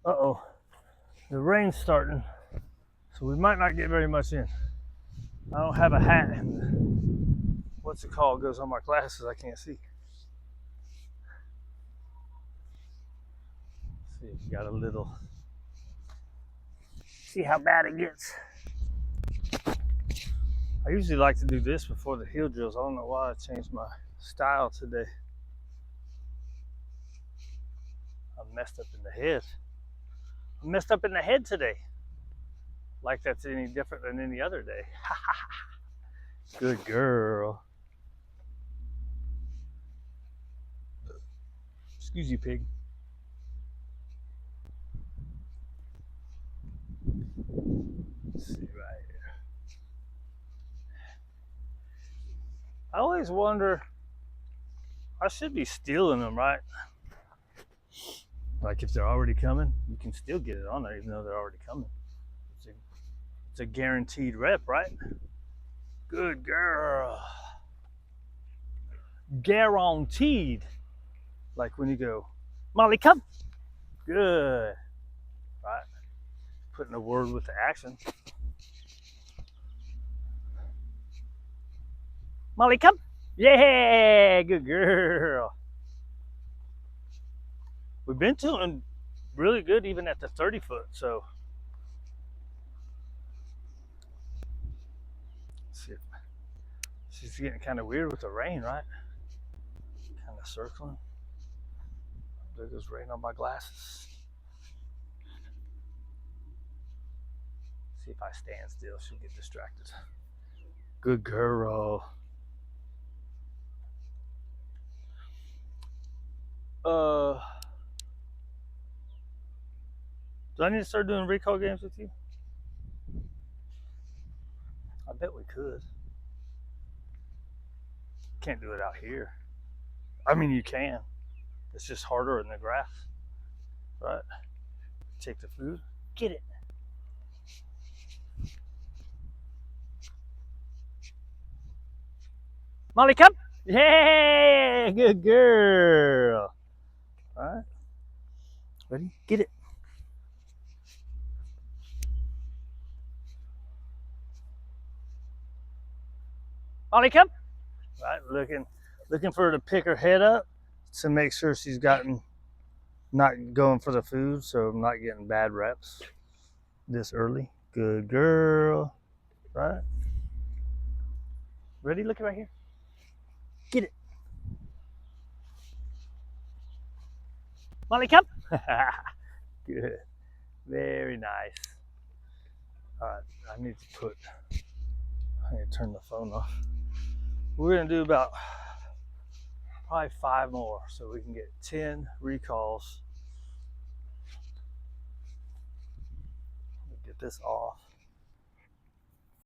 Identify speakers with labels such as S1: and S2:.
S1: Uh-oh, the rain's starting, so we might not get very much in. I don't have a hat, and what's it called goes on my glasses. I can't see. See, if you got a little. See how bad it gets. I usually like to do this before the heel drills. I don't know why I changed my style today. I'm messed up in the head. I'm messed up in the head today. Like that's any different than any other day. Good girl. Excuse you, pig. Let's see right here. I always wonder, I should be stealing them, right? Like if they're already coming, you can still get it on there even though they're already coming. It's a guaranteed rep, right? Good girl. Guaranteed. Like when you go, Molly, come. Good. Right? Putting the word with the action. Molly, come. Yeah, good girl. We've been doing really good even at the 30 foot, so see, she's getting kind of weird with the rain, right? Kind of circling. There goes rain on my glasses. See if I stand still, she'll get distracted. Good girl. Do I need to start doing recall games with you? I bet we could. Can't do it out here. I mean, you can. It's just harder in the grass, right? Take the food. Get it. Molly, come. Yeah, good girl. All right. Ready? Get it. Molly, come. Right, looking for her to pick her head up to make sure she's not going for the food, so I'm not getting bad reps this early. Good girl. Right? Ready? Look right here. Get it. Molly, come. Good. Very nice. All right, I need to turn the phone off. We're gonna do about probably 5 more so we can get 10 recalls. Get this off.